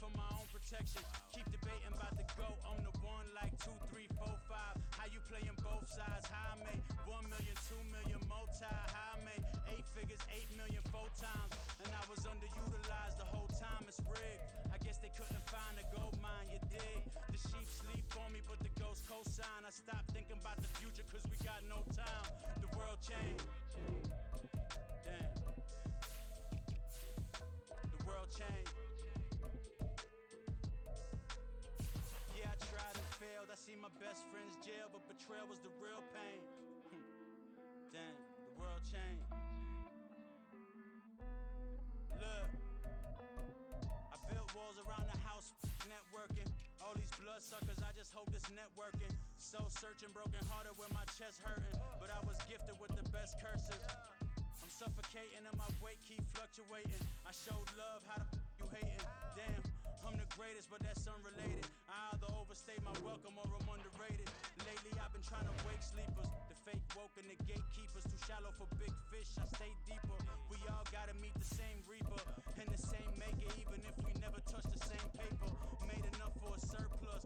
for my own protection. Keep debating about the GOAT. I'm the one like 2, 3, 4, 5. How you playing both sides? How I made 1 million, 2 million, multi. How I made 8 figures, 8 million 4 times. And I was underutilized the whole time. It's rigged. I guess they couldn't find a gold mine. You dig? The sheep sleep on me, but the ghost cosign. I stopped thinking about the future cause we got no time. The world changed. Damn. The world changed. Yeah, I tried and failed. I see my best friend's jail, but betrayal was the real pain. Damn, the world changed. Look, I built walls around the house, networking. All these bloodsuckers, I just hope this networking. Soul searching, broken hearted with my chest hurting. But I was gifted with the best curses. I'm suffocating and my weight keep fluctuating. I showed love, how the you hating? Damn, I'm the greatest, but that's unrelated. I either overstay my welcome or I'm underrated. Lately I've been trying to wake sleepers. The fake woke and the gatekeepers. Too shallow for big fish, I stay deeper. We all gotta meet the same reaper and the same maker, even if we never touch the same paper. Made enough for a surplus,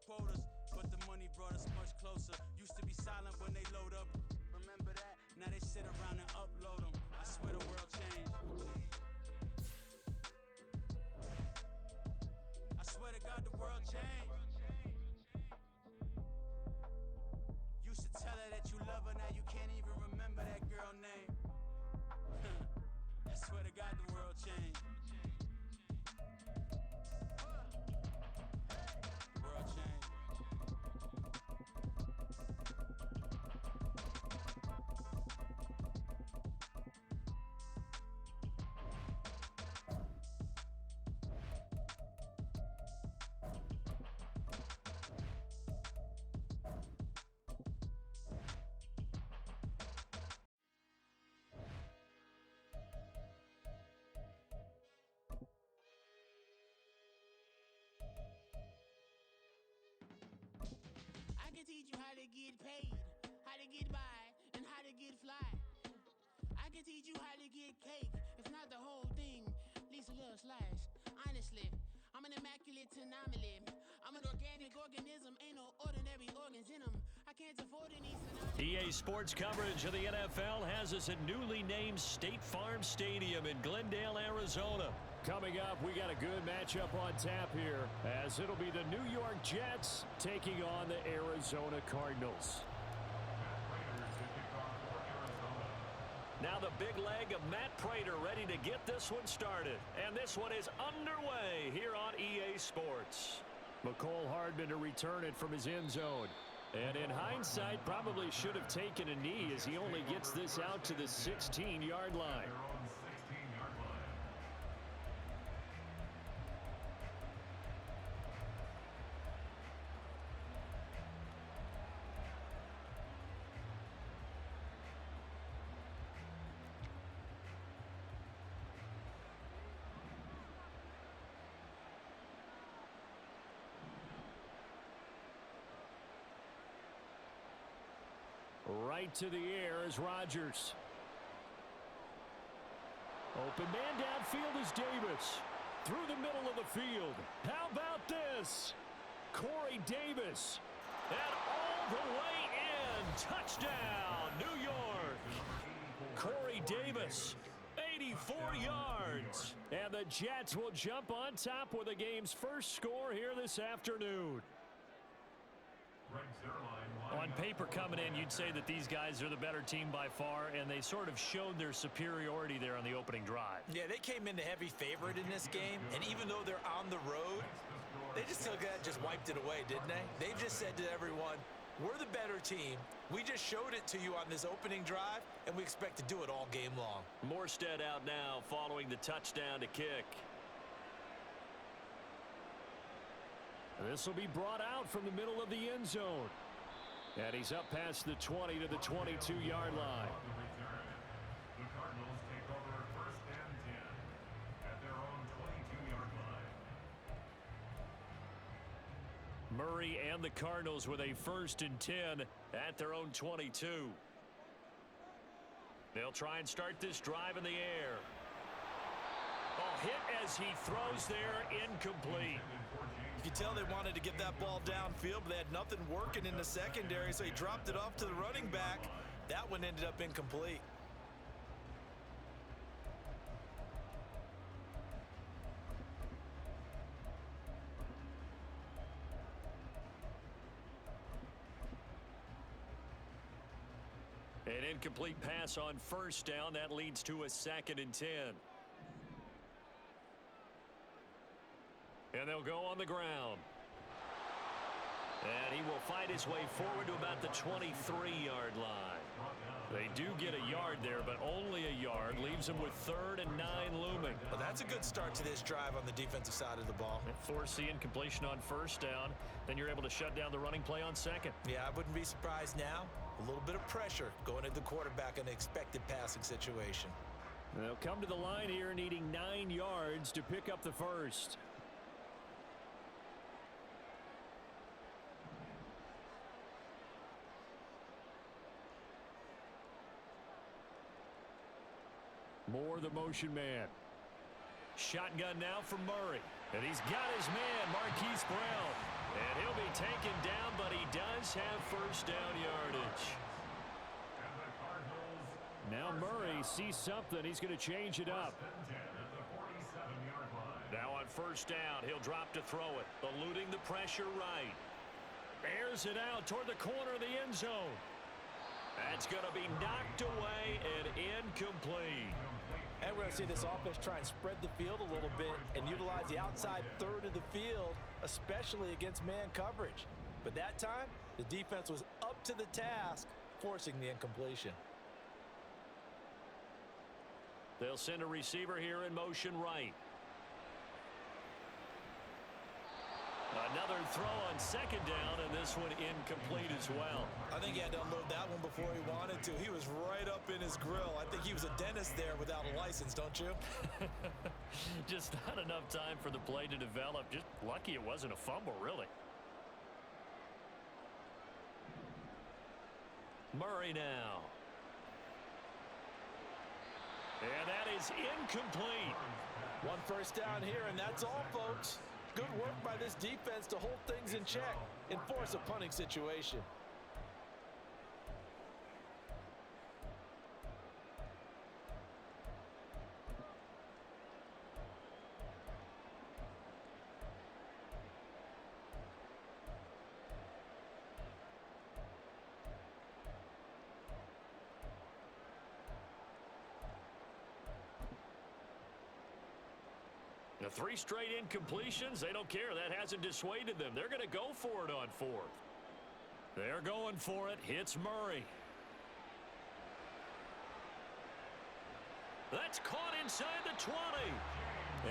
quotas, but the money brought us much closer. Used to be silent when they load up. Remember that? Now they sit around and upload them. I swear the world changed. I swear to God the world changed. Used to tell her that you love her, now you can't even remember that girl name. I swear to God the world changed. The world changed. I can teach you how to get paid, how to get by, and how to get fly. I can teach you how to get cake, if not the whole thing, at least a little slice. Honestly, I'm an immaculate anomaly. I'm an organic organism, ain't no ordinary organs in them. I can't afford any synonyms. EA Sports coverage of the NFL has us at newly named State Farm Stadium in Glendale, Arizona. Coming up, we got a good matchup on tap here, as it'll be the New York Jets taking on the Arizona Cardinals. Now the big leg of Matt Prater ready to get this one started. And this one is underway here on EA Sports. McCole Hardman to return it from his end zone. And in hindsight, probably should have taken a knee as he only gets this out to the 16-yard line. Right to the air is Rodgers. Open man downfield is Davis. Through the middle of the field. How about this? Corey Davis. And all the way in. Touchdown, New York. Corey Davis, 84 yards. And the Jets will jump on top with the game's first score here this afternoon. On paper coming in, you'd say that these guys are the better team by far, and they sort of showed their superiority there on the opening drive. Yeah, they came in the heavy favorite in this game, and even though they're on the road, they just wiped it away, didn't they? They just said to everyone, we're the better team. We just showed it to you on this opening drive, and we expect to do it all game long. Morstead out now following the touchdown to kick. This will be brought out from the middle of the end zone. And he's up past the 20 to the 22-yard line. The Cardinals take over first and 10 at their own 22-yard line. Murray and the Cardinals with a first and 10 at their own 22. They'll try and start this drive in the air. Oh, hit as he throws there, incomplete. You can tell they wanted to get that ball downfield, but they had nothing working in the secondary, so he dropped it off to the running back. That one ended up incomplete. An incomplete pass on first down. That leads to a 2nd and 10. And they'll go on the ground. And he will fight his way forward to about the 23-yard line. They do get a yard there, but only a yard. Leaves them with 3rd and 9 looming. Well, that's a good start to this drive on the defensive side of the ball. Force the incompletion on first down. Then you're able to shut down the running play on 2nd. Yeah, I wouldn't be surprised now. A little bit of pressure going at the quarterback in an expected passing situation. They'll come to the line here needing 9 yards to pick up the first. Moore, the motion man. Shotgun now from Murray. And he's got his man, Marquise Brown. And he'll be taken down, but he does have first down yardage. Now Murray sees something. He's going to change it up. Now on first down, he'll drop to throw it. Eluding the pressure right. Airs it out toward the corner of the end zone. That's going to be knocked away and incomplete. And we're going to see this offense try and spread the field a little bit and utilize the outside third of the field, especially against man coverage. But that time, the defense was up to the task, forcing the incompletion. They'll send a receiver here in motion right. Another throw on 2nd down, and this one incomplete as well. I think he had to unload that one before he wanted to. He was right up in his grill. I think he was a dentist there without a license, don't you? Just not enough time for the play to develop. Just lucky it wasn't a fumble, really. Murray now. And that is incomplete. One first down here, and that's all, folks. Good work by this defense to hold things in check and force a punting situation. The 3 straight incompletions, they don't care. That hasn't dissuaded them. They're going to go for it on 4th. They're going for it. Hits Murray. That's caught inside the 20.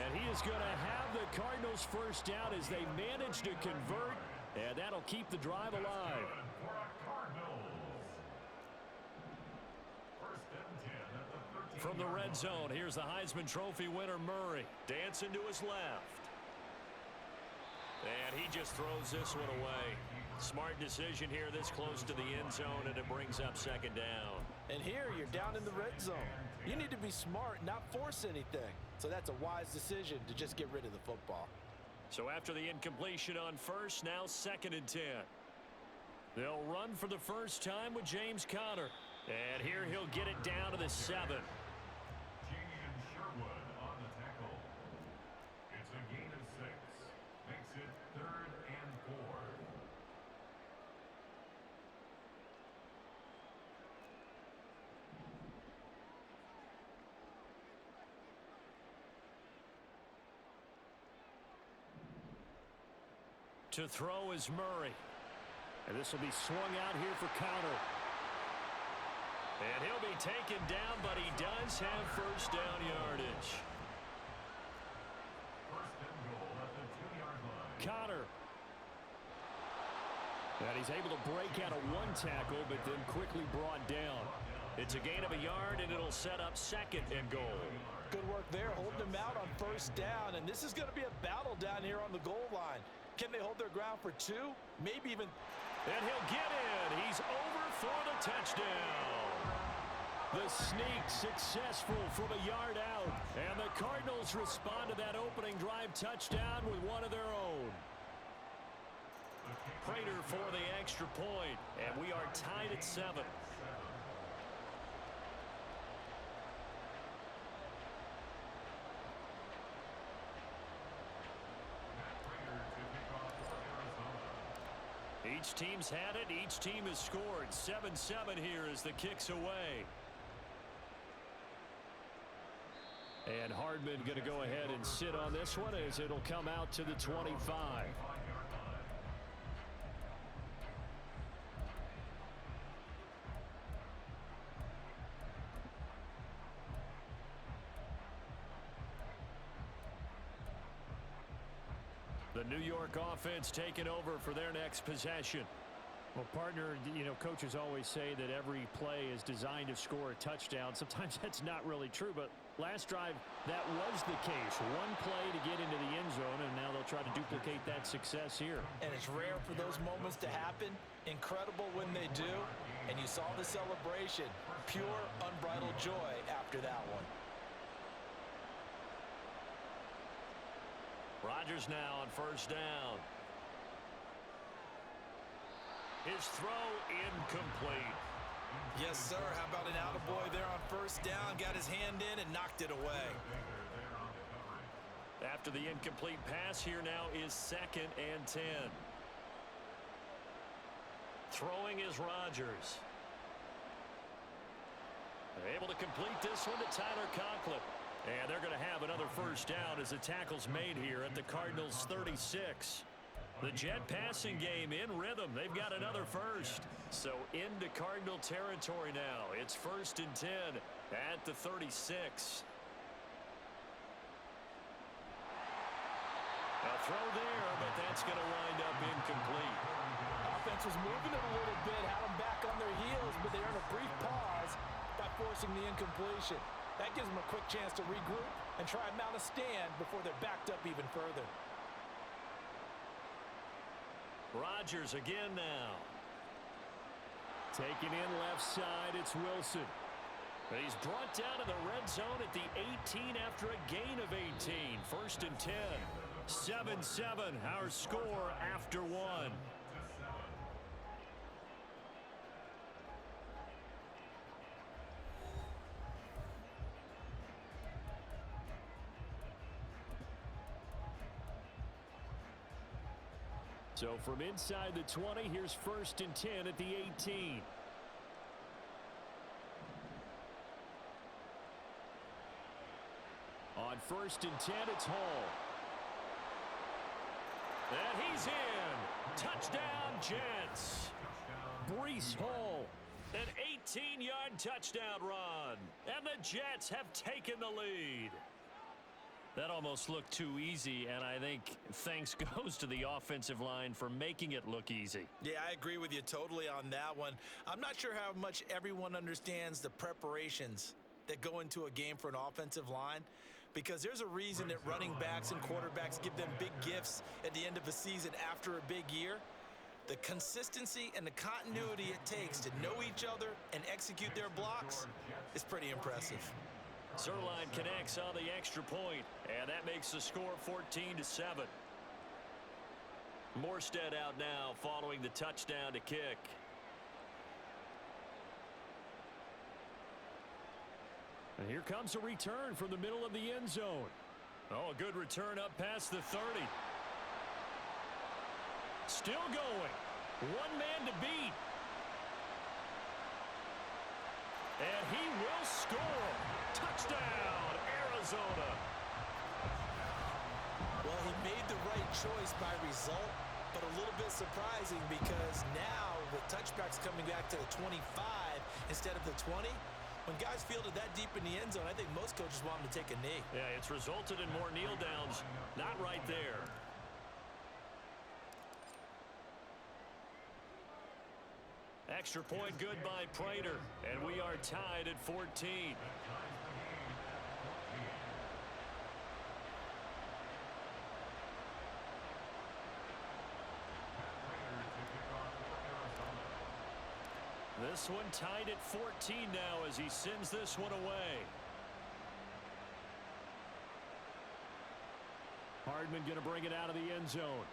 And he is going to have the Cardinals first down as they manage to convert. And that'll keep the drive alive. From the red zone, here's the Heisman Trophy winner, Murray. Dancing to his left. And he just throws this one away. Smart decision here this close to the end zone, and it brings up 2nd down. And here, you're down in the red zone. You need to be smart, not force anything. So that's a wise decision to just get rid of the football. So after the incompletion on first, now 2nd and 10. They'll run for the first time with James Conner. And here he'll get it down to the 7. To throw is Murray. And this will be swung out here for Conner. And he'll be taken down, but he does have first down yardage. Conner. And he's able to break out of 1 tackle, but then quickly brought down. It's a gain of a yard, and it'll set up 2nd and goal. Good work there, holding him out on first down. And this is going to be a battle down here on the goal line. Can they hold their ground for 2? Maybe even. And he'll get in. He's over for the touchdown. The sneak successful from a yard out. And the Cardinals respond to that opening drive touchdown with one of their own. Prater for the extra point, and we are tied at 7. Each team's had it. Each team has scored. 7-7 here as the kick's away. And Hardman going to go ahead and sit on this one as it'll come out to the 25. The New York offense taking over for their next possession. Well, partner, coaches always say that every play is designed to score a touchdown. Sometimes that's not really true, but last drive, that was the case. One play to get into the end zone, and now they'll try to duplicate that success here. And it's rare for those moments to happen. Incredible when they do. And you saw the celebration. Pure, unbridled joy after that one. Rodgers now on first down. His throw incomplete. Yes, sir. How about an attaboy there on first down? Got his hand in and knocked it away. After the incomplete pass, here now is 2nd and 10. Throwing is Rodgers. They're able to complete this one to Tyler Conklin. And they're going to have another first down as the tackle's made here at the Cardinals' 36. The Jet passing game in rhythm. They've got another first. So into Cardinal territory now. It's 1st and 10 at the 36. A throw there, but that's going to wind up incomplete. Offense was moving it a little bit, had them back on their heels, but they earned a brief pause by forcing the incompletion. That gives them a quick chance to regroup and try and mount a stand before they're backed up even further. Rodgers again now. Taking in left side, it's Wilson. But he's brought down to the red zone at the 18 after a gain of 18. 1st and 10. 7-7, our score after 1. So from inside the 20, here's 1st and 10 at the 18. On 1st and 10, it's Hall. And he's in. Touchdown, Jets. Breece Hall, an 18-yard touchdown run. And the Jets have taken the lead. That almost looked too easy, and I think thanks goes to the offensive line for making it look easy. Yeah, I agree with you totally on that one. I'm not sure how much everyone understands the preparations that go into a game for an offensive line, because there's a reason that running backs and quarterbacks give them big gifts at the end of a season after a big year. The consistency and the continuity it takes to know each other and execute their blocks is pretty impressive. Zerline connects on the extra point, and that makes the score 14-7. Morstead out now following the touchdown to kick. And here comes a return from the middle of the end zone. Oh, a good return up past the 30. Still going. One man to beat. And he will score. Touchdown, Arizona. Well, he made the right choice by result, but a little bit surprising because now with touchbacks coming back to the 25 instead of the 20, when guys field it that deep in the end zone, I think most coaches want them to take a knee. Yeah, it's resulted in more kneel downs. Not right there. Extra point good by Prater, and we are tied at 14. This one tied at 14 now as he sends this one away. Hardman going to bring it out of the end zone.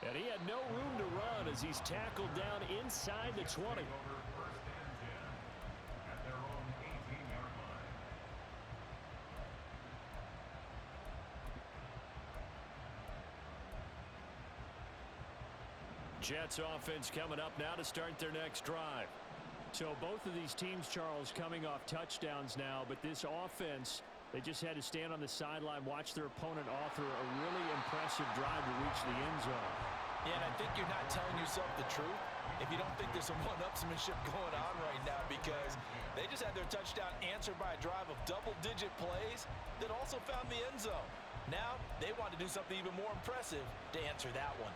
And he had no room to run as he's tackled down inside the 20. Jets offense coming up now to start their next drive. So both of these teams, Charles, coming off touchdowns now, but this offense, they just had to stand on the sideline, watch their opponent author a really impressive drive to reach the end zone. Yeah, and I think you're not telling yourself the truth if you don't think there's some one-upsmanship going on right now, because they just had their touchdown answered by a drive of double-digit plays that also found the end zone. Now they want to do something even more impressive to answer that one.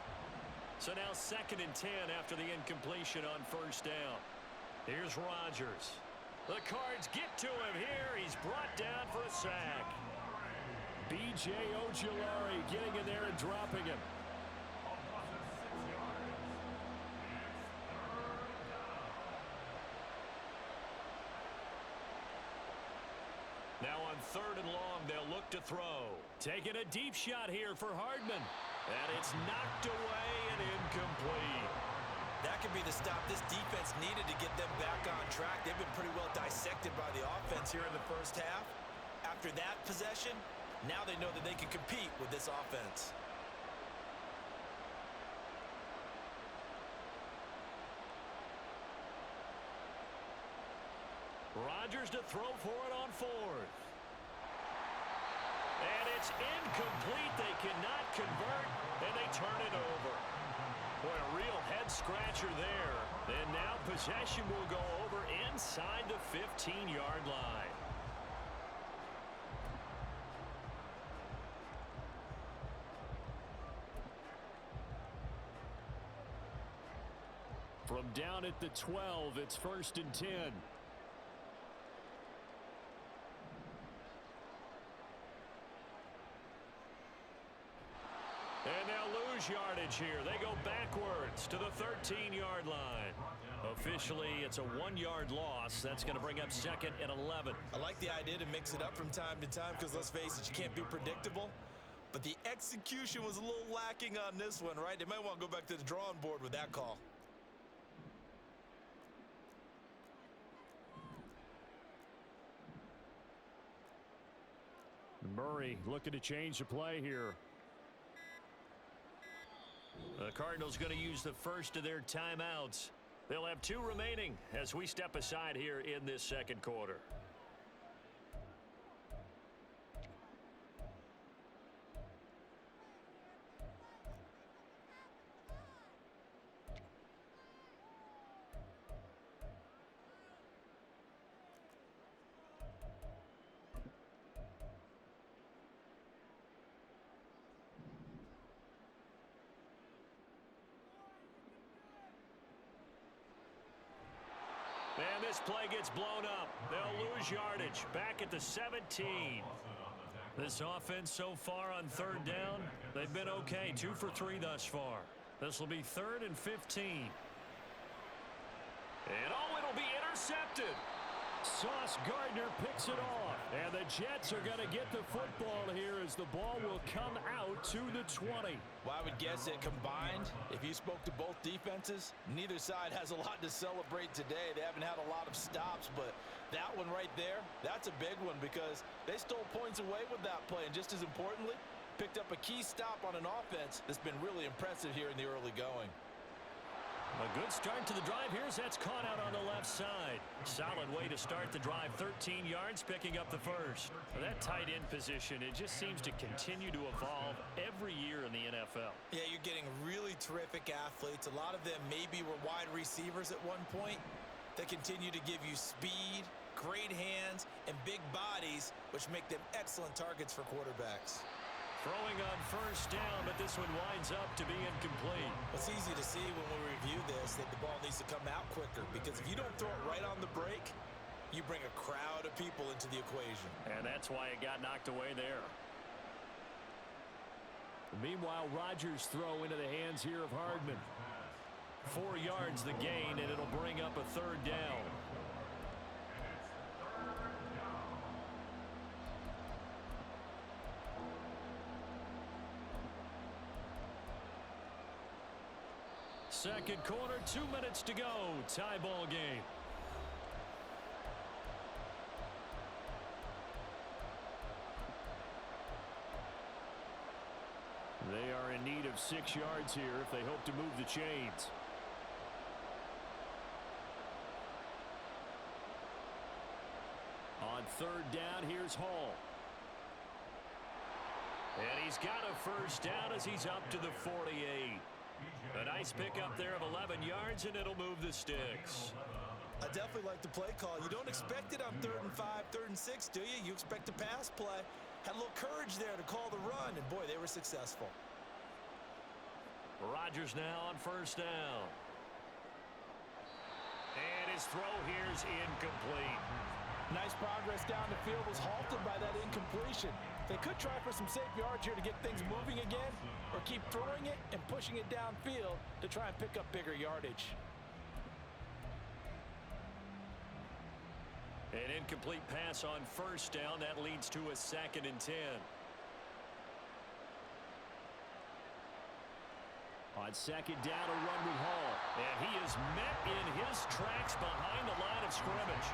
So now 2nd and 10 after the incompletion on first down. Here's Rodgers. The Cards get to him here. He's brought down for a sack. B.J. Ojulari getting in there and dropping him. Now on 3rd and long, they'll look to throw. Taking a deep shot here for Hardman. And it's knocked away and incomplete. That could be the stop this defense needed to get them back on track. They've been pretty well dissected by the offense here in the first half. After that possession, now they know that they can compete with this offense. Rodgers to throw for it on 4th. And it's incomplete. They cannot convert, and they turn it over. Boy, a real head-scratcher there. And now possession will go over inside the 15-yard line. From down at the 12, it's 1st and 10. And they'll lose yardage here. They go backwards to the 13-yard line. Officially, it's a 1-yard loss. That's going to bring up 2nd and 11. I like the idea to mix it up from time to time because, let's face it, you can't be predictable. But the execution was a little lacking on this one, right? They might want to go back to the drawing board with that call. Murray looking to change the play here. The Cardinals going to use the first of their timeouts. They'll have 2 remaining as we step aside here in this 2nd quarter. And this play gets blown up. They'll lose yardage. Back at the 17. This offense so far on 3rd down, they've been okay. 2 for 3 thus far. This will be 3rd and 15. And it'll be intercepted. Sauce Gardner picks it off. And the Jets are going to get the football here as the ball will come out to the 20. Well, I would guess that combined, if you spoke to both defenses, neither side has a lot to celebrate today. They haven't had a lot of stops, but that one right there, that's a big one because they stole points away with that play. And just as importantly, picked up a key stop on an offense that's been really impressive here in the early going. A good start to the drive here as that's caught out on the left side. Solid way to start the drive. 13 yards, picking up the first. That tight end position, it just seems to continue to evolve every year in the NFL. Yeah, you're getting really terrific athletes. A lot of them maybe were wide receivers at one point. They continue to give you speed, great hands, and big bodies, which make them excellent targets for quarterbacks. Throwing on first down, but this one winds up to be incomplete. It's easy to see when we review this that the ball needs to come out quicker because if you don't throw it right on the break, you bring a crowd of people into the equation. And that's why it got knocked away there. Meanwhile, Rodgers' throw into the hands here of Hardman. 4 yards the gain, and it'll bring up a third down. Second quarter, 2 minutes to go. Tie ball game. They are in need of 6 yards here if they hope to move the chains. On third down, here's Hall. And he's got a first down as he's up to the 48. A nice pickup there of 11 yards, and it'll move the sticks. I definitely like the play call. You don't expect it on 3rd and 5, 3rd and 6, do you? You expect a pass play. Had a little courage there to call the run, and boy, they were successful. Rodgers now on first down. And his throw here's incomplete. Nice progress down the field was halted by that incompletion. They could try for some safe yards here to get things moving again, or keep throwing it and pushing it downfield to try and pick up bigger yardage. An incomplete pass on first down. That leads to a 2nd and 10. On second down, a run with Hall. And he is met in his tracks behind the line of scrimmage.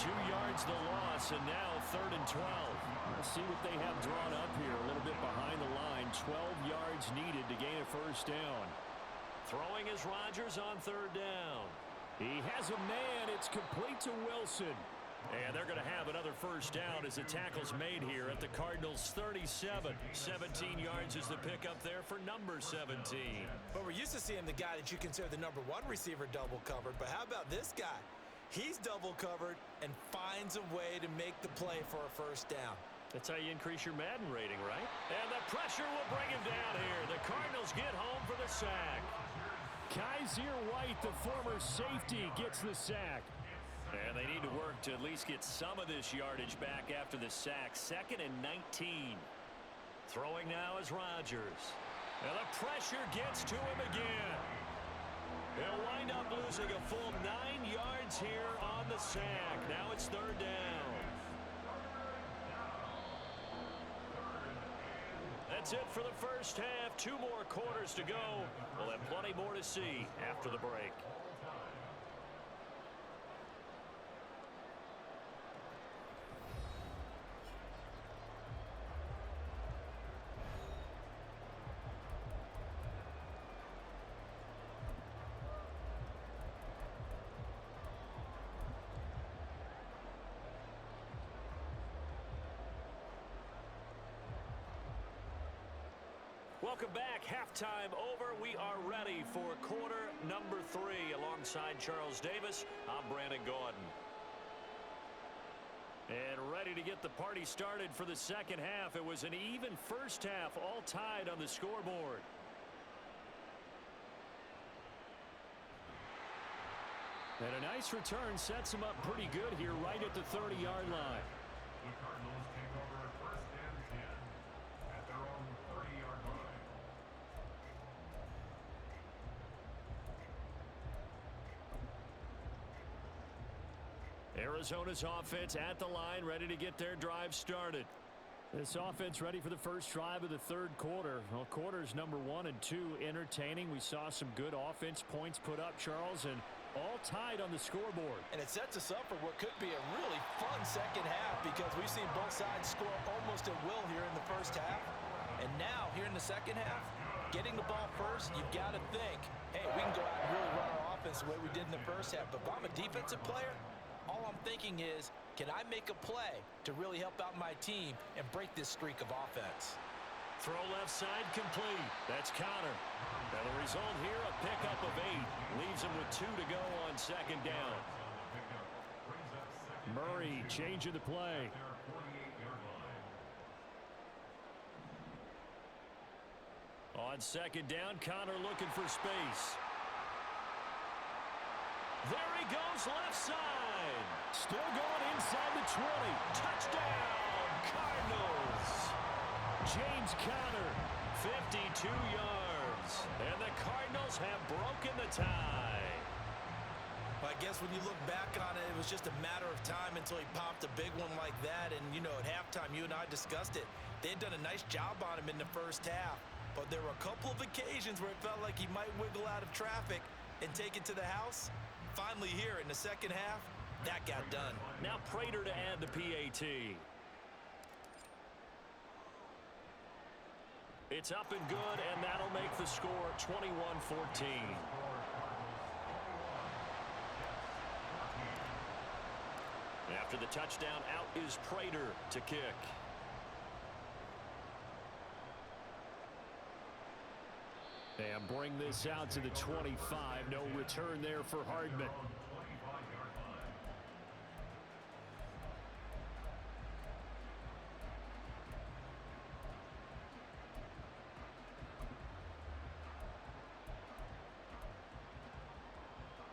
2 yards the loss, and now 3rd and 12. Let's see what they have drawn up here. A little bit behind the line. 12 yards needed to gain a first down. Throwing is Rodgers on 3rd down. He has a man. It's complete to Wilson. And they're going to have another first down as the tackle's made here at the Cardinals' 37. 17 yards is the pickup there for number 17. But we're used to seeing the guy that you consider the number 1 receiver double covered. But how about this guy? He's double covered and finds a way to make the play for a first down. That's how you increase your Madden rating, right? And the pressure will bring him down here. The Cardinals get home for the sack. Kaiser White, the former safety, gets the sack. And they need to work to at least get some of this yardage back after the sack. 2nd and 19. Throwing now is Rodgers. And the pressure gets to him again. They'll wind up losing a full 9 yards here on the sack. Now it's 3rd down. That's it for the first half. 2 more quarters to go. We'll have plenty more to see after the break. Welcome back. Halftime over. We are ready for quarter number 3. Alongside Charles Davis, I'm Brandon Gaudin. And ready to get the party started for the second half. It was an even first half, all tied on the scoreboard. And a nice return sets them up pretty good here right at the 30-yard line. The Cardinals take over 1st and 10 at their own 30-yard line. Arizona's offense at the line, ready to get their drive started. This offense ready for the first drive of the 3rd quarter. Well, quarters number 1 and 2 entertaining. We saw some good offense points put up, Charles, and all tied on the scoreboard. And it sets us up for what could be a really fun second half because we've seen both sides score almost at will here in the first half. And now, here in the second half, getting the ball first, you've got to think, hey, we can go out and really run our offense the way we did in the first half. But if I'm a defensive player, all I'm thinking is, can I make a play to really help out my team and break this streak of offense? Throw left side complete. That's Connor. Now the result here, a pickup of 8. Leaves him with 2 to go on second down. Murray changing the play. On second down, Connor looking for space. There he goes left side. Still going inside the 20. Touchdown, Cardinals. James Conner, 52 yards. And the Cardinals have broken the tie. I guess when you look back on it, it was just a matter of time until he popped a big one like that. And, you know, at halftime, you and I discussed it. They had done a nice job on him in the first half. But there were a couple of occasions where it felt like he might wiggle out of traffic and take it to the house. Finally here in the second half, that got done. Now Prater to add the PAT. It's up and good, and that'll make the score 21-14. After the touchdown, out is Prater to kick. And bring this out to the 25. No return there for Hardman.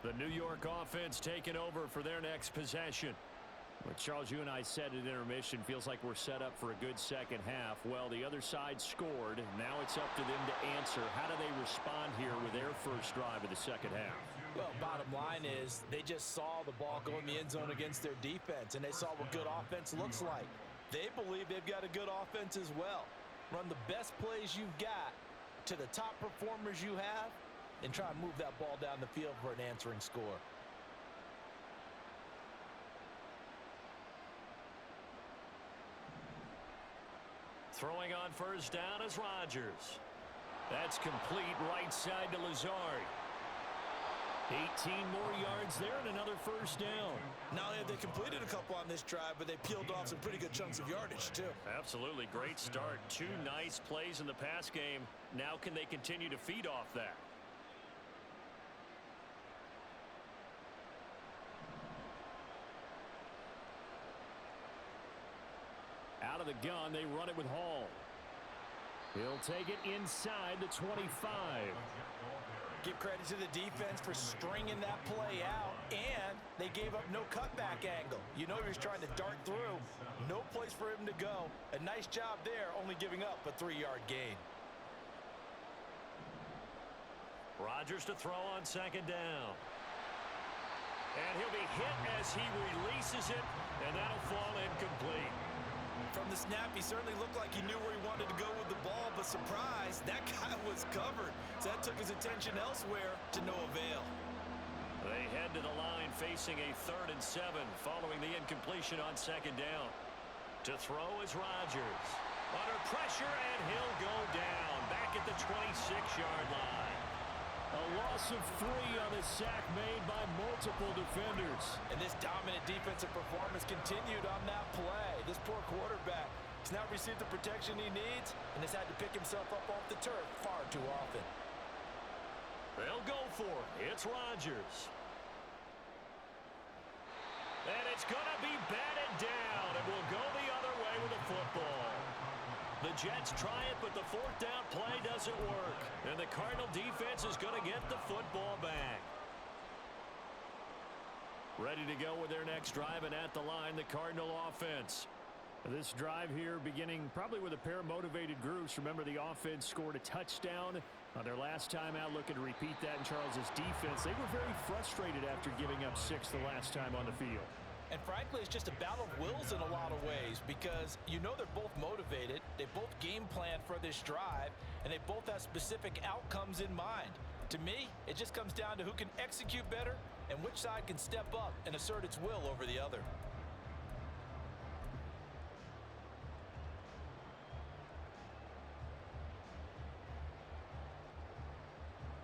The New York offense taking over for their next possession. Well, Charles, you and I said at intermission, feels like we're set up for a good second half. Well, the other side scored. Now it's up to them to answer. How do they respond here with their first drive of the second half? Well, bottom line is they just saw the ball go in the end zone against their defense, and they saw what good offense looks like. They believe they've got a good offense as well. Run the best plays you've got to the top performers you have, and try and move that ball down the field for an answering score. Throwing on first down is Rodgers. That's complete right side to Lazard. 18 more yards there and another first down. Not only have they completed a couple on this drive, but they peeled off some pretty good chunks of yardage, too. Absolutely. Great start. Two nice plays in the pass game. Now can they continue to feed off that? Out of the gun, they run it with Hall. He'll take it inside the 25. Give credit to the defense for stringing that play out, and they gave up no cutback angle. You know he was trying to dart through. No place for him to go. A nice job there, only giving up a 3-yard gain. Rodgers to throw on second down. And he'll be hit as he releases it, and that'll fall incomplete. From the snap, he certainly looked like he knew where he wanted to go with the ball, but surprise, that guy was covered. So that took his attention elsewhere to no avail. They head to the line facing a 3rd and 7 following the incompletion on second down. To throw is Rodgers. Under pressure, and he'll go down back at the 26-yard line. A loss of 3 on the sack made by multiple defenders. And this dominant defensive performance continued on that play. This poor quarterback has not received the protection he needs and has had to pick himself up off the turf far too often. They'll go for it. It's Rodgers. And it's going to be batted down. It will go the other way with the football. The Jets try it, but the 4th down play doesn't work. And the Cardinal defense is going to get the football back. Ready to go with their next drive, and at the line, the Cardinal offense. This drive here beginning probably with a pair of motivated groups. Remember, the offense scored a touchdown on their last time out. Looking to repeat that in Charles's defense. They were very frustrated after giving up 6 the last time on the field. And frankly, it's just a battle of wills in a lot of ways because you know they're both motivated, they both game plan for this drive, and they both have specific outcomes in mind. To me, it just comes down to who can execute better and which side can step up and assert its will over the other.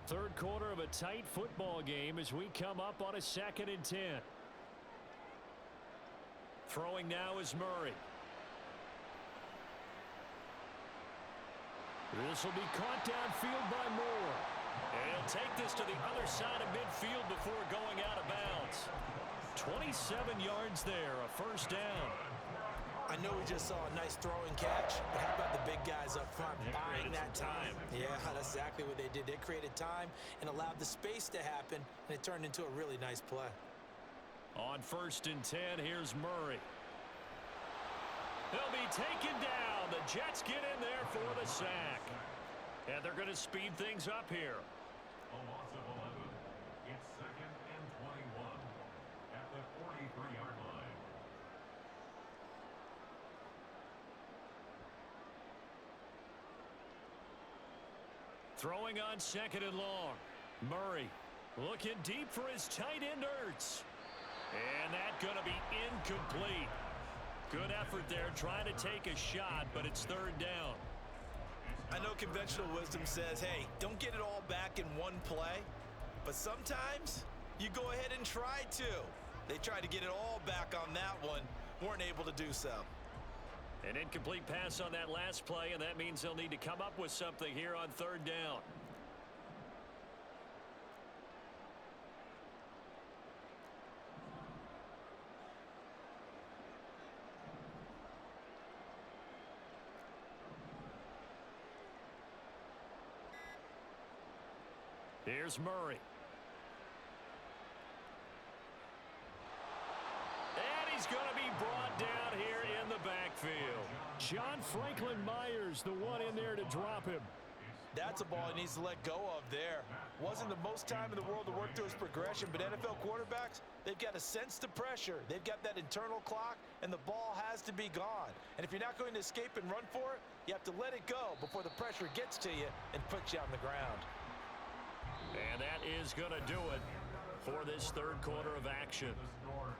Third quarter of a tight football game as we come up on a 2nd and 10. Throwing now is Murray. This will be caught downfield by Moore. And he'll take this to the other side of midfield before going out of bounds. 27 yards there, a first down. I know we just saw a nice throwing catch, but how about the big guys up front buying that time? Yeah, that's exactly what they did. They created time and allowed the space to happen, and it turned into a really nice play. On 1st and 10, here's Murray. He'll be taken down. The Jets get in there for the sack. And they're going to speed things up here. A loss of 11. It's 2nd and 21 at the 43-yard line. Throwing on 2nd and long. Murray looking deep for his tight end Ertz. And that's going to be incomplete. Good effort there trying to take a shot, but it's 3rd down. I know conventional wisdom says, hey, don't get it all back in one play. But sometimes you go ahead and try to. They tried to get it all back on that one. Weren't able to do so. An incomplete pass on that last play, and that means they'll need to come up with something here on 3rd down. Here's Murray. And he's going to be brought down here in the backfield. John Franklin Myers, the one in there to drop him. That's a ball he needs to let go of there. Wasn't the most time in the world to work through his progression, but NFL quarterbacks, they've got to sense the pressure. They've got that internal clock, and the ball has to be gone. And if you're not going to escape and run for it, you have to let it go before the pressure gets to you and puts you on the ground. And that is going to do it for this 3rd quarter of action.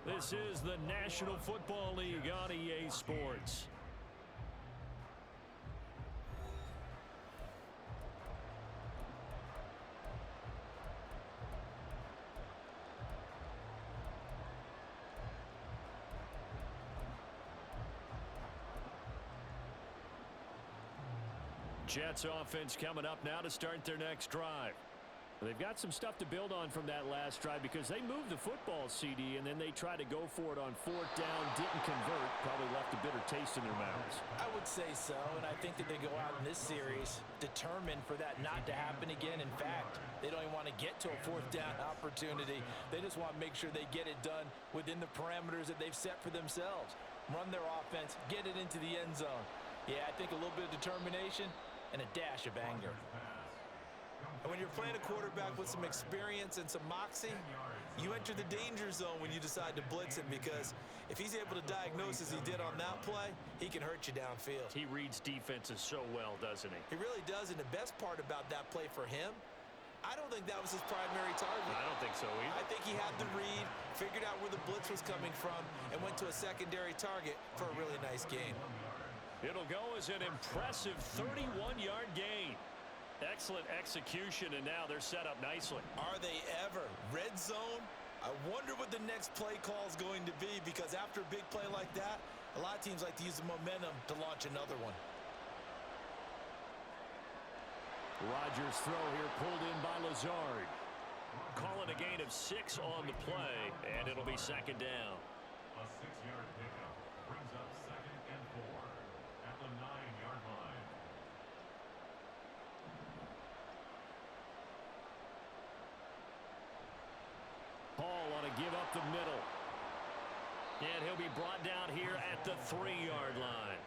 This is the National Football League on EA Sports. Jets offense coming up now to start their next drive. They've got some stuff to build on from that last drive because they moved the football, CD, and then they tried to go for it on 4th down, didn't convert, probably left a bitter taste in their mouths. I would say so, and I think that they go out in this series determined for that not to happen again. In fact, they don't even want to get to a 4th down opportunity. They just want to make sure they get it done within the parameters that they've set for themselves. Run their offense, get it into the end zone. Yeah, I think a little bit of determination and a dash of anger. And when you're playing a quarterback with some experience and some moxie, you enter the danger zone when you decide to blitz him, because if he's able to diagnose as he did on that play, he can hurt you downfield. He reads defenses so well, doesn't he? He really does, and the best part about that play for him, I don't think that was his primary target. I don't think so either. I think he had the read, figured out where the blitz was coming from, and went to a secondary target for a really nice gain. It'll go as an impressive 31-yard gain. Excellent execution, and now they're set up nicely. Are they ever? Red zone? I wonder what the next play call is going to be, because after a big play like that, a lot of teams like to use the momentum to launch another one. Rodgers' throw here pulled in by Lazard. Calling a gain of 6 on the play, and it'll be 2nd down. A 6-yard pickup brings up 2nd and 4 at the 9-yard line. Paul on to give up the middle. And he'll be brought down here at the 3-yard line.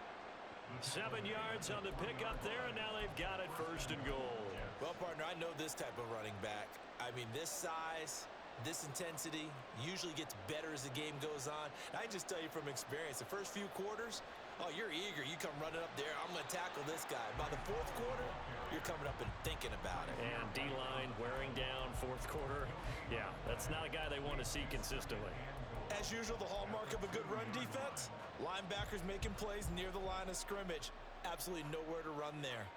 7 yards on the pickup there, and now they've got it 1st and goal. Well, partner, I know this type of running back. I mean, this size, this intensity usually gets better as the game goes on. And I just tell you from experience, the first few quarters, oh, you're eager. You come running up there, I'm going to tackle this guy. By the 4th quarter, you're coming up and thinking about it. And D-line wearing down 4th quarter. Yeah, that's not a guy they want to see consistently. As usual, the hallmark of a good run defense, linebackers making plays near the line of scrimmage. Absolutely nowhere to run there.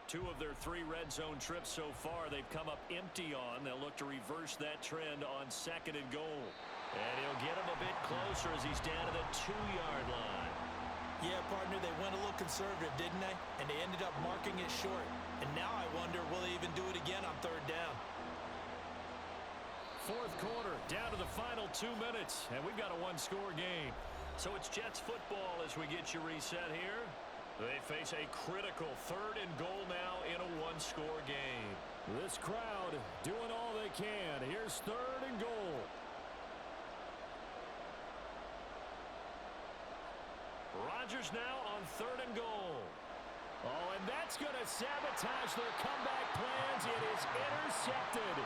2 of their 3 red zone trips so far they've come up empty on. They'll look to reverse that trend on 2nd and goal. And he'll get him a bit closer as he's down to the 2-yard line. Yeah, partner, they went a little conservative, didn't they? And they ended up marking it short. And now I wonder, will they even do it again on 3rd down? 4th quarter, down to the final 2 minutes, and we've got a 1-score game. So it's Jets football as we get you reset here. They face a critical 3rd and goal now in a 1-score game. This crowd doing all they can. Here's 3rd and goal. Rodgers now on 3rd and goal. Oh, and that's going to sabotage their comeback plans. It is intercepted.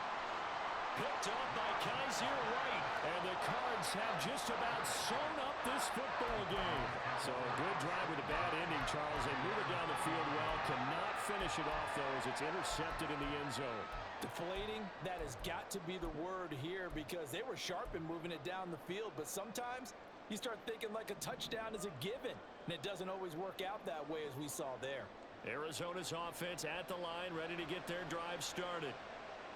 Picked up by Kaiser White. And the Cards have just about sewn up this football game. So a good drive with a bad ending, Charles. They move it down the field well. Cannot finish it off, though, as it's intercepted in the end zone. Deflating, that has got to be the word here because they were sharp in moving it down the field. But sometimes you start thinking like a touchdown is a given. And it doesn't always work out that way as we saw there. Arizona's offense at the line, ready to get their drive started.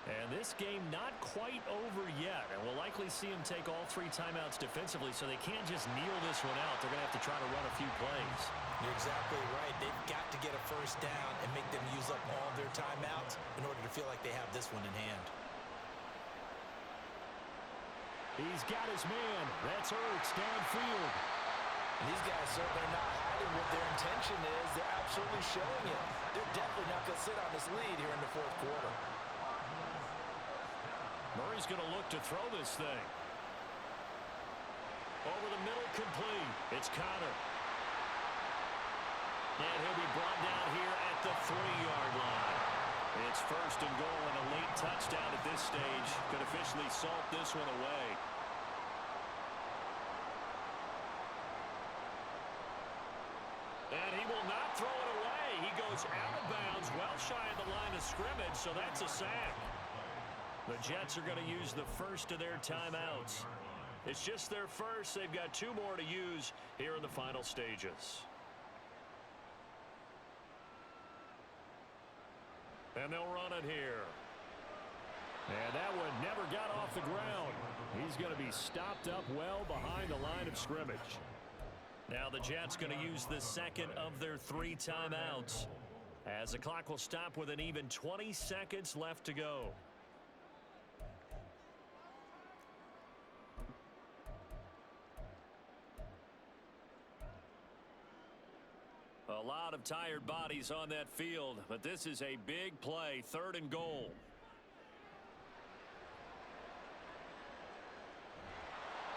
And this game not quite over yet. And we'll likely see them take all 3 timeouts defensively, so they can't just kneel this one out. They're going to have to try to run a few plays. You're exactly right. They've got to get a first down and make them use up all their timeouts in order to feel like they have this one in hand. He's got his man. That's Ertz downfield. And these guys certainly not hiding what their intention is. They're absolutely showing it. They're definitely not going to sit on this lead here in the fourth quarter. Murray's going to look to throw this thing. Over the middle, complete. It's Connor. And he'll be brought down here at the 3-yard line. It's first and goal and a late touchdown at this stage. Could officially salt this one away. And he will not throw it away. He goes out of bounds, well shy of the line of scrimmage, so that's a sack. The Jets are going to use the first of their timeouts. It's just their first. They've got 2 more to use here in the final stages. And they'll run it here. And that one never got off the ground. He's going to be stopped up well behind the line of scrimmage. Now the Jets going to use the second of their 3 timeouts, as the clock will stop with an even 20 seconds left to go. A lot of tired bodies on that field, but this is a big play, 3rd and goal.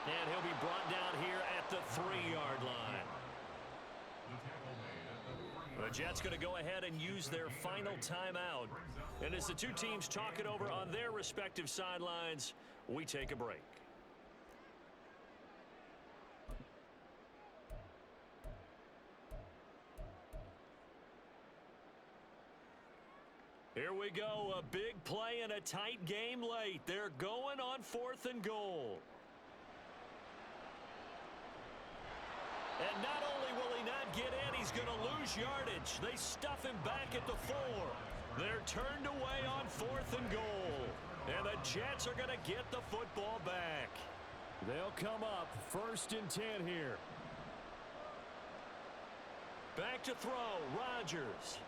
And he'll be brought down here at the 3-yard line. The Jets going to go ahead and use their final timeout. And as the 2 teams talk it over on their respective sidelines, we take a break. Here we go, a big play and a tight game late. They're going on 4th and goal. And not only will he not get in, he's going to lose yardage. They stuff him back at the 4. They're turned away on 4th and goal. And the Jets are going to get the football back. They'll come up 1st and 10 here. Back to throw, Rodgers.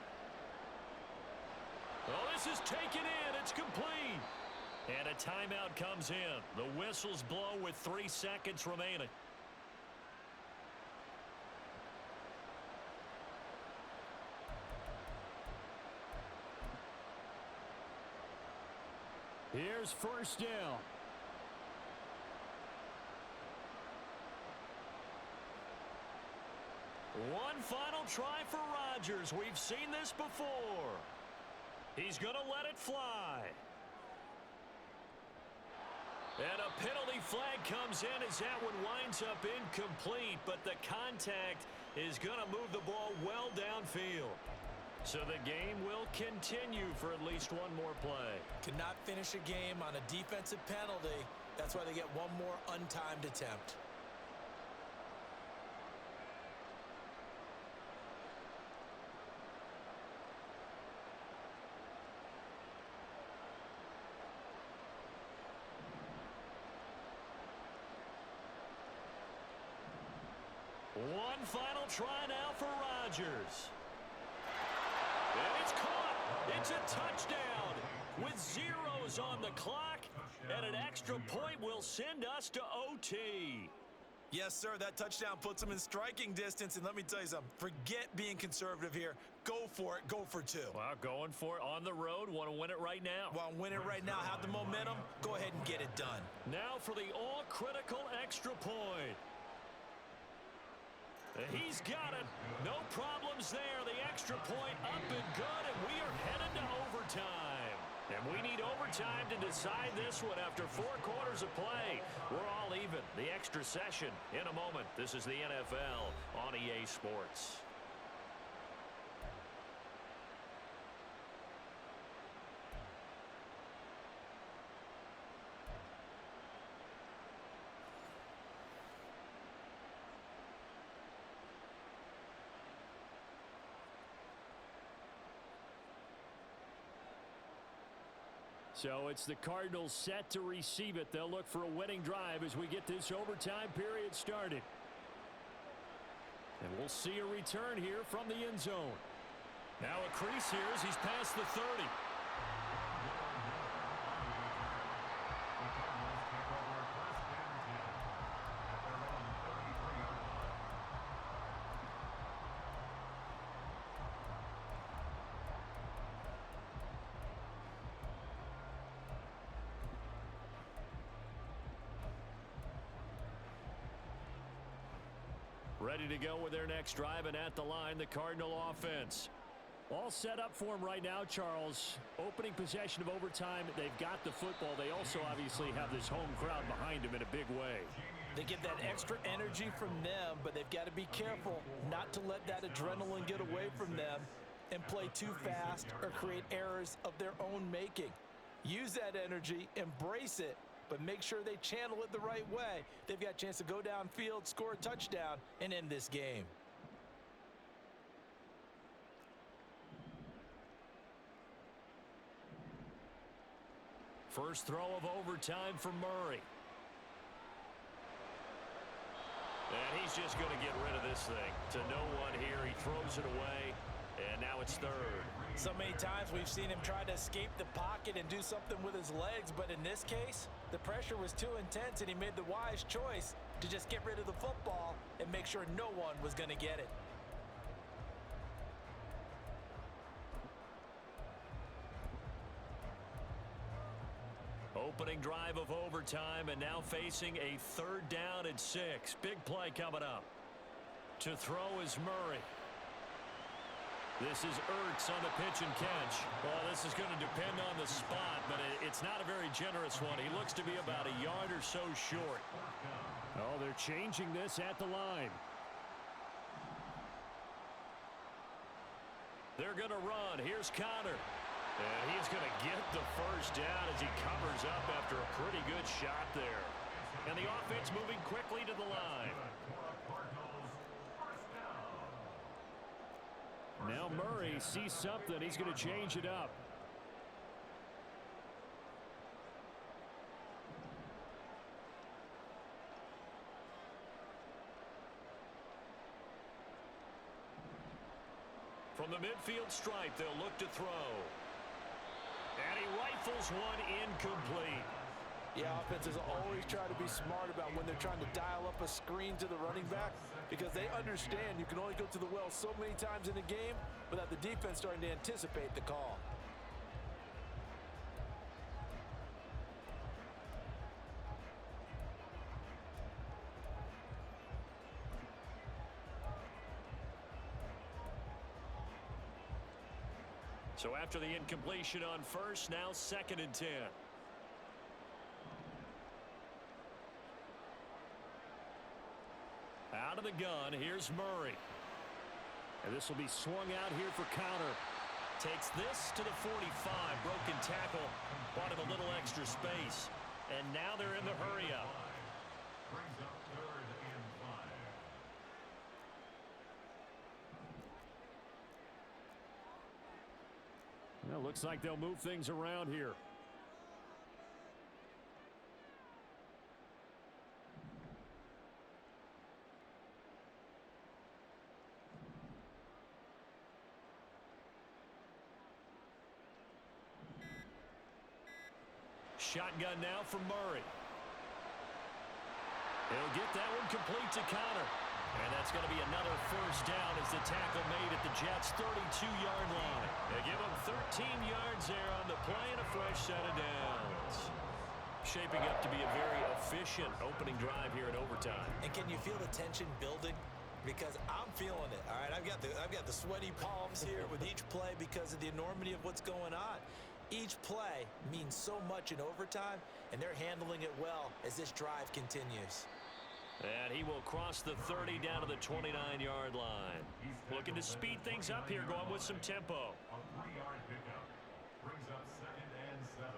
Oh, this is taken in. It's complete. And a timeout comes in. The whistles blow with 3 seconds remaining. Here's first down. One final try for Rodgers. We've seen this before. He's going to let it fly. And a penalty flag comes in as that one winds up incomplete, but the contact is going to move the ball well downfield. So the game will continue for at least one more play. Cannot finish a game on a defensive penalty. That's why they get one more untimed attempt. One final try now for Rodgers. And it's caught. It's a touchdown with zeros on the clock. And an extra point will send us to OT. Yes, sir. That touchdown puts them in striking distance. And let me tell you something. Forget being conservative here. Go for it. Go for 2. Well, going for it on the road. Want to win it right now. Want to win it right now. Have the momentum. Go ahead and get it done. Now for the all-critical extra point. He's got it. No problems there. The extra point up and good, and we are headed to overtime. And we need overtime to decide this one after 4 quarters of play. We're all even. The extra session in a moment. This is the NFL on EA Sports. So it's the Cardinals set to receive it. They'll look for a winning drive as we get this overtime period started. And we'll see a return here from the end zone. Now a crease here as he's past the 30. Ready to go with their next drive, and at the line, the Cardinal offense. All set up for him right now, Charles. Opening possession of overtime. They've got the football. They also obviously have this home crowd behind them in a big way. They get that extra energy from them, but they've got to be careful not to let that adrenaline get away from them and play too fast or create errors of their own making. Use that energy, embrace it, but make sure they channel it the right way. They've got a chance to go downfield, score a touchdown, and end this game. First throw of overtime for Murray. And he's just going to get rid of this thing. To no one here. He throws it away, and now it's third. So many times we've seen him try to escape the pocket and do something with his legs, but in this case, the pressure was too intense, and he made the wise choice to just get rid of the football and make sure no one was going to get it. Opening drive of overtime, and now facing a 3rd down and 6. Big play coming up. To throw is Murray. This is Ertz on the pitch and catch. Well, this is going to depend on the spot, but it's not a very generous one. He looks to be about a yard or so short. Oh, they're changing this at the line. They're going to run. Here's Connor. And he's going to get the first down as he covers up after a pretty good shot there. And the offense moving quickly to the line. Now Murray sees something. He's going to change it up. From the midfield stripe, they'll look to throw. And he rifles one incomplete. Yeah, offenses always try to be smart about when they're trying to dial up a screen to the running back, because they understand you can only go to the well so many times in a game without the defense starting to anticipate the call. So after the incompletion on first, now 2nd and 10. Out of the gun, here's Murray. And this will be swung out here for Connor. Takes this to the 45. Broken tackle. Bought him a little extra space. And now they're in the hurry-up. Brings up 3rd and 5. Well, looks like they'll move things around here. Shotgun now for Murray. He'll get that one complete to Connor. And that's going to be another first down as the tackle made at the Jets' 32-yard line. They give him 13 yards there on the play and a fresh set of downs. Shaping up to be a very efficient opening drive here in overtime. And can you feel the tension building? because I'm feeling it. All right, I've got the sweaty palms here with each play because of the enormity of what's going on. Each play means so much in overtime, and they're handling it well as this drive continues. And he will cross the 30 down to the 29-yard line. Looking to speed things up here, going with some tempo. A 3-yard pickup brings up 2nd and 7.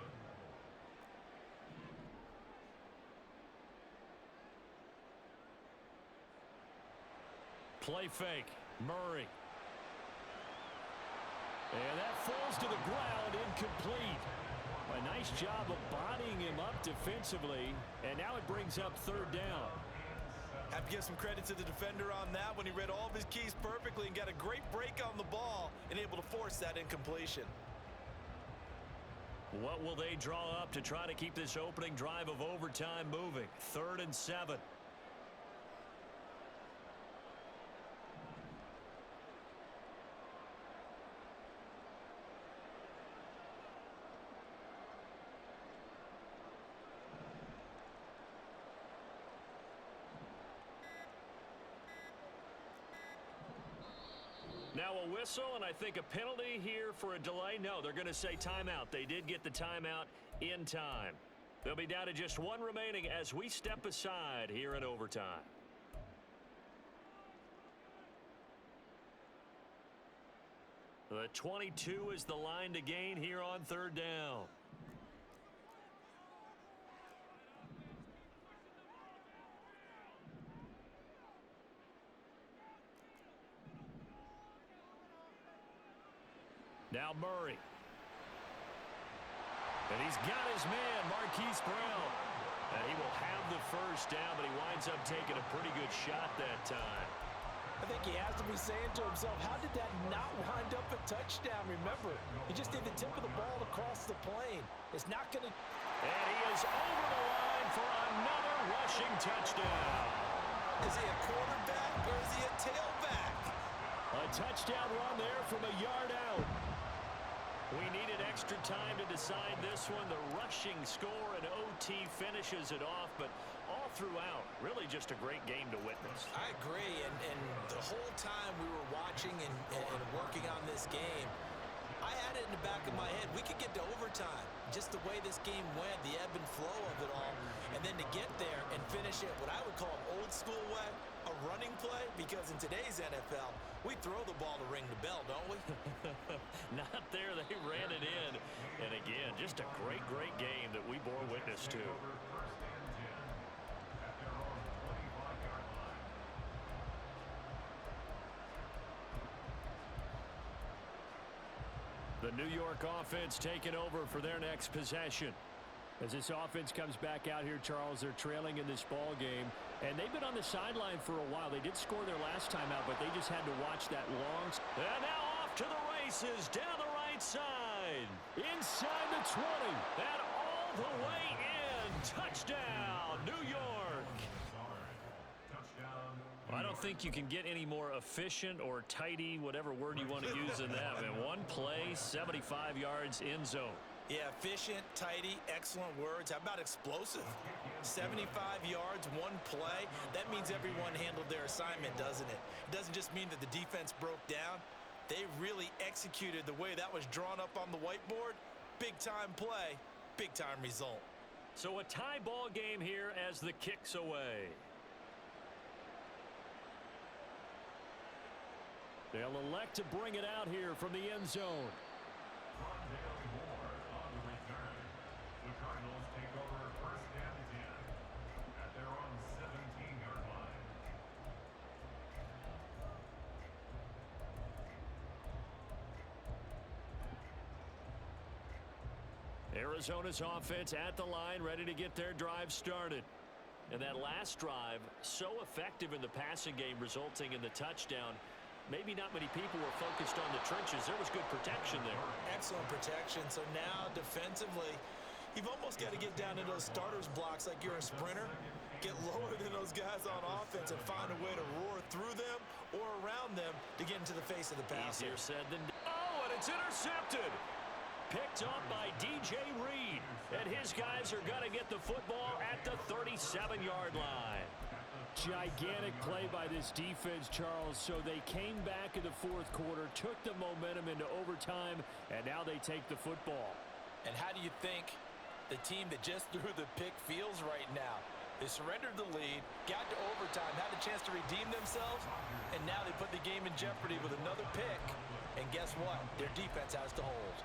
Play fake. Murray. And that falls to the ground, incomplete. A nice job of bodying him up defensively, and now it brings up 3rd down. Have to give some credit to the defender on that when he read all of his keys perfectly and got a great break on the ball and able to force that incompletion. What will they draw up to try to keep this opening drive of overtime moving? 3rd and 7. Now a whistle, and I think a penalty here for a delay. No, they're going to say timeout. They did get the timeout in time. They'll be down to just 1 remaining as we step aside here in overtime. The 22 is the line to gain here on 3rd down. Now Murray. And he's got his man, Marquise Brown. And he will have the 1st down, but he winds up taking a pretty good shot that time. I think he has to be saying to himself, how did that not wind up a touchdown? Remember, he just did the tip of the ball across the plane. It's not going to... And he is over the line for another rushing touchdown. Is he a quarterback or is he a tailback? A touchdown run there from a yard out. We needed extra time to decide this one. The rushing score and OT finishes it off, but all throughout, really just a great game to witness. I agree, and the whole time we were watching and working on this game, I had it in the back of my head. We could get to overtime. Just the way this game went, the ebb and flow of it all, and then to get there and finish it what I would call an old school way, a running play, because in today's NFL, we throw the ball to ring the bell, don't we? Not there. They ran it in. And again, just a great, great game that we bore witness to. The New York offense taking over for their next possession. As this offense comes back out here, Charles, they're trailing in this ball game, and they've been on the sideline for a while. They did score their last time out, but they just had to watch that long. And now off to the races, down the right side, inside the 20, and all the way in. Touchdown, New York. I don't think you can get any more efficient or tidy, whatever word you want to use in that. Man, one play, 75 yards, end zone. Yeah, efficient, tidy, excellent words. How about explosive? 75 yards, one play. That means everyone handled their assignment, doesn't it? It doesn't just mean that the defense broke down. They really executed the way that was drawn up on the whiteboard. Big-time play, big-time result. So a tie ball game here as the kick's away. They'll elect to bring it out here from the end zone. The Cardinals take over 1st and 10 at their own 17-yard line. Arizona's offense at the line, ready to get their drive started. And that last drive, so effective in the passing game, resulting in the touchdown. Maybe not many people were focused on the trenches. There was good protection there. Excellent protection. So now defensively, you've almost got to get down to those starters blocks like you're a sprinter. Get lower than those guys on offense and find a way to roar through them or around them to get into the face of the passer. Easier said than done. Oh, and it's intercepted. Picked up by DJ Reed. And his guys are going to get the football at the 37-yard line. Gigantic play by this defense, Charles. So they came back in the fourth quarter, took the momentum into overtime, and now they take the football. And how do you think the team that just threw the pick feels right now? They surrendered the lead, got to overtime, had a chance to redeem themselves, and now they put the game in jeopardy with another pick. And guess what? Their defense has to hold.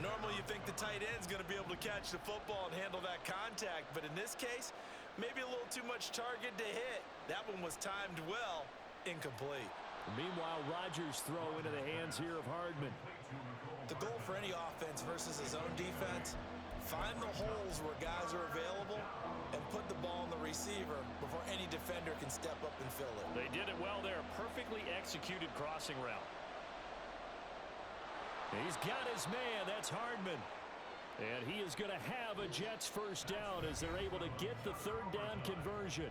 Normally you think the tight end's going to be able to catch the football and handle that contact, but in this case, maybe a little too much target to hit. That one was timed well, incomplete. Meanwhile, Rodgers' throw into the hands here of Hardman. The goal for any offense versus his own defense, find the holes where guys are available and put the ball in the receiver before any defender can step up and fill it. They did it well there. Perfectly executed crossing route. He's got his man. That's Hardman. And he is going to have a Jets first down as they're able to get the third down conversion.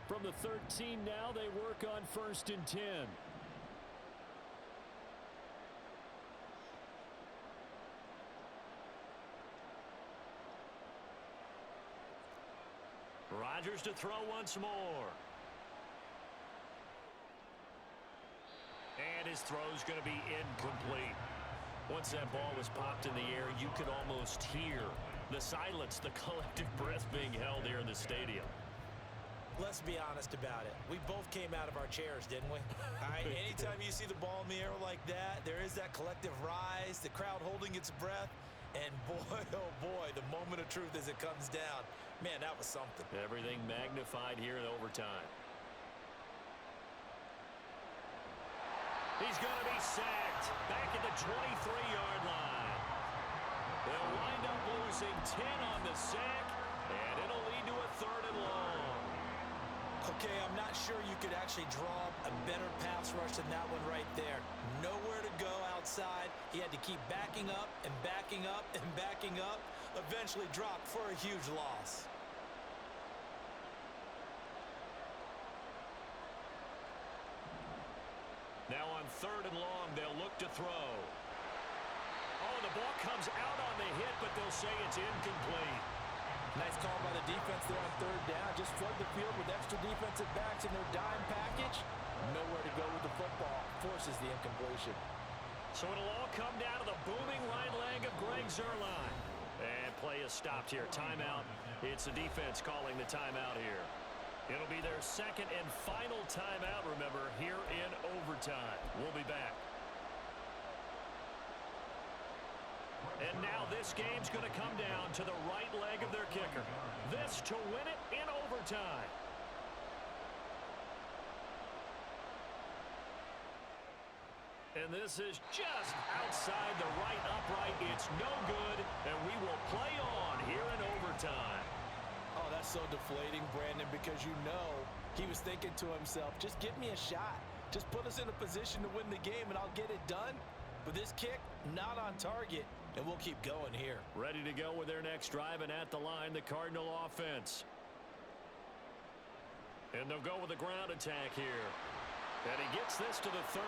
From the 13 now, they work on 1st and 10. Rodgers to throw once more. And his throw's going to be incomplete. Once that ball was popped in the air, you could almost hear the silence, the collective breath being held here in the stadium. Let's be honest about it. We both came out of our chairs, didn't we? All right, anytime you see the ball in the air like that, there is that collective rise, the crowd holding its breath, and boy, oh boy, the moment of truth as it comes down. Man, that was something. Everything magnified here in overtime. He's going to be sacked back at the 23-yard line. They'll wind up losing 10 on the sack, and it'll lead to a 3rd and long. Okay, I'm not sure you could actually draw a better pass rush than that one right there. Nowhere to go outside. He had to keep backing up and backing up and backing up. Eventually dropped for a huge loss. Now on 3rd and long, they'll look to throw. Oh, the ball comes out on the hit, but they'll say it's incomplete. Nice call by the defense there on 3rd down. Just flood the field with extra defensive backs in their dime package. Nowhere to go with the football. Forces the incompletion. So it'll all come down to the booming right leg of Greg Zuerlein. And play is stopped here. Timeout. It's the defense calling the timeout here. It'll be their 2nd and final timeout, remember, here in overtime. We'll be back. And now this game's going to come down to the right leg of their kicker. This to win it in overtime. And this is just outside the right upright. It's no good, and we will play on here in overtime. Oh, that's so deflating, Brandon, because you know he was thinking to himself, just give me a shot. Just put us in a position to win the game, and I'll get it done. But this kick, not on target, and we'll keep going here. Ready to go with their next drive, and at the line, the Cardinal offense. And they'll go with a ground attack here. And he gets this to the 35.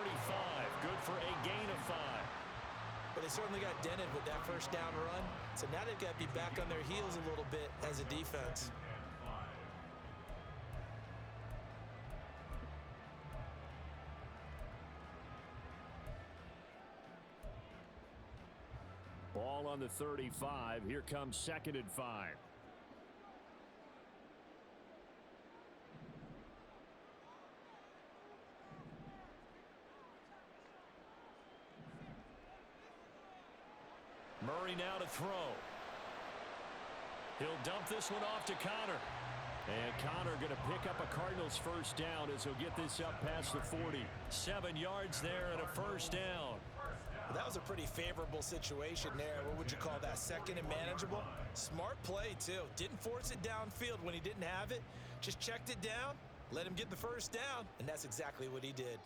Good for a gain of 5. But they certainly got dented with that first down run. So now they've got to be back on their heels a little bit as a defense. Ball on the 35. Here comes 2nd and 5. Murray now to throw. He'll dump this one off to Connor. And Connor going to pick up a Cardinals first down as he'll get this up past the 40. 7 yards there and a first down. Well, that was a pretty favorable situation there. What would you call that? 2nd and manageable? Smart play, too. Didn't force it downfield when he didn't have it. Just checked it down, let him get the first down, and that's exactly what he did.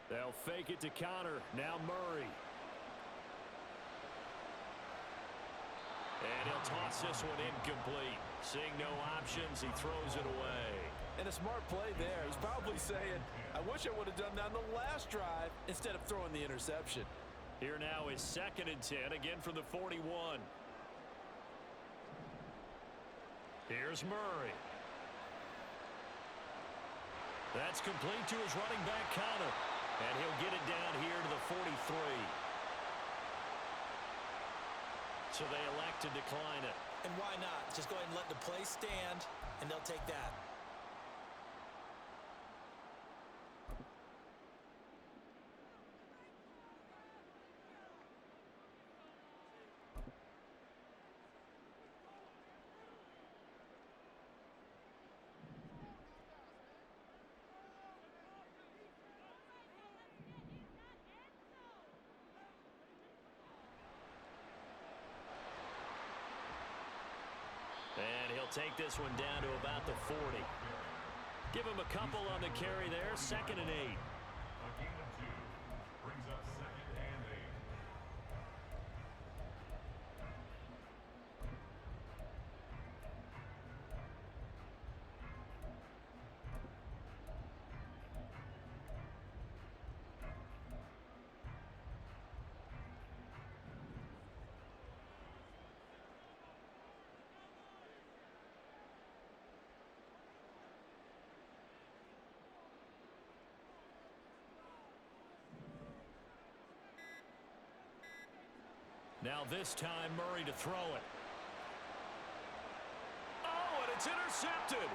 They'll fake it to Connor. Now Murray. And he'll toss this one incomplete. Seeing no options, he throws it away. And a smart play there. He's probably saying, I wish I would have done that on the last drive instead of throwing the interception. Here now is 2nd and 10, again from the 41. Here's Murray. That's complete to his running back, Connor. And he'll get it down here to the 43. So they elect to decline it. And why not? Just go ahead and let the play stand, and they'll take that. And he'll take this one down to about the 40. Give him a couple on the carry there. 2nd and 8. A gain of 2 brings up 2nd and 8. Now this time, Murray to throw it. Oh, and it's intercepted.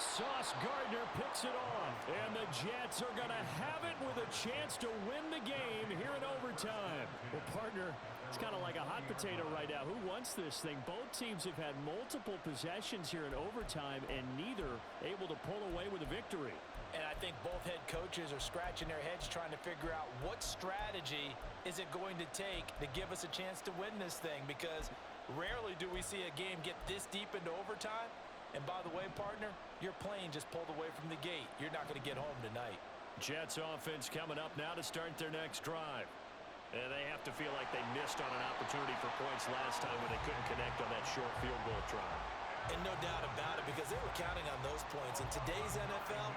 Sauce Gardner picks it off. And the Jets are going to have it with a chance to win the game here in overtime. Well, partner, it's kind of like a hot potato right now. Who wants this thing? Both teams have had multiple possessions here in overtime, and neither able to pull away with a victory. And I think both head coaches are scratching their heads trying to figure out what strategy is it going to take to give us a chance to win this thing, because rarely do we see a game get this deep into overtime. And by the way, partner, your plane just pulled away from the gate. You're not going to get home tonight. Jets offense coming up now to start their next drive. And they have to feel like they missed on an opportunity for points last time when they couldn't connect on that short field goal try. And no doubt about it, because they were counting on those points. In today's NFL,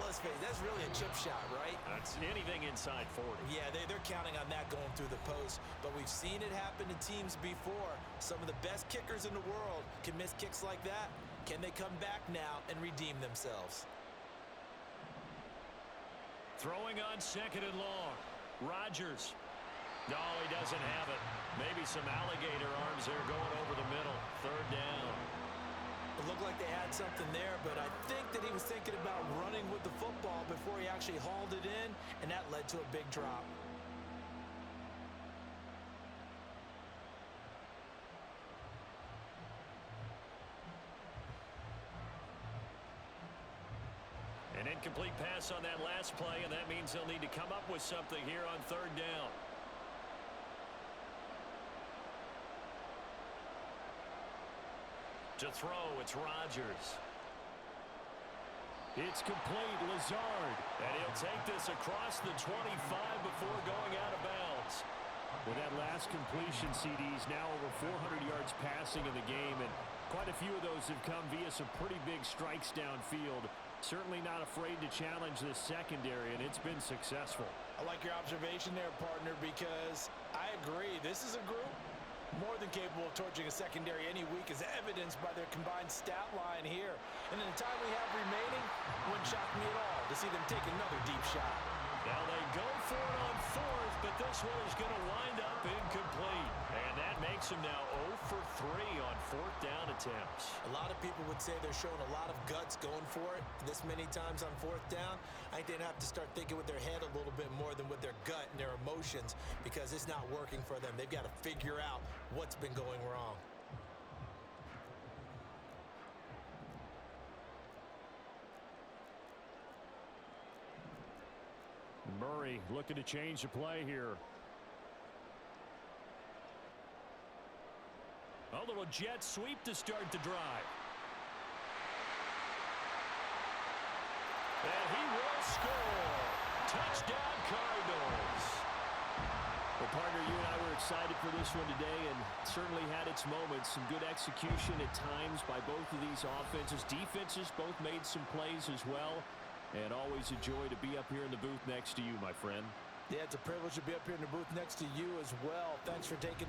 let's face it, that's really a chip shot, right? That's anything inside 40. Yeah, they're counting on that going through the post. But we've seen it happen to teams before. Some of the best kickers in the world can miss kicks like that. Can they come back now and redeem themselves? Throwing on 2nd and long. Rodgers. No, he doesn't have it. Maybe some alligator arms there going over the middle. 3rd down. It looked like they had something there, but I think that he was thinking about running with the football before he actually hauled it in, and that led to a big drop. An incomplete pass on that last play, and that means they'll need to come up with something here on 3rd down. To throw, it's Rodgers. It's complete. Lazard. And he'll take this across the 25 before going out of bounds. With that last completion, CD's now over 400 yards passing in the game, and quite a few of those have come via some pretty big strikes downfield. Certainly not afraid to challenge this secondary, and it's been successful. I like your observation there, partner, because I agree. This is a group more than capable of torching a secondary any week, as evidenced by their combined stat line here. And in the time we have remaining, wouldn't shock me at all to see them take another deep shot. Now they go for it on 4th, but this one is going to wind up incomplete. And that makes them now 0 for 3 on 4th down attempts. A lot of people would say they're showing a lot of guts going for it this many times on 4th down. I think they'd have to start thinking with their head a little bit more than with their gut and their emotions, because it's not working for them. They've got to figure out what's been going wrong. Murray looking to change the play here. A little jet sweep to start the drive. And he will score. Touchdown, Cardinals. Well, partner, you and I were excited for this one today, and certainly had its moments. Some good execution at times by both of these offenses. Defenses both made some plays as well. And always a joy to be up here in the booth next to you, my friend. Yeah, it's a privilege to be up here in the booth next to you as well. Thanks for taking the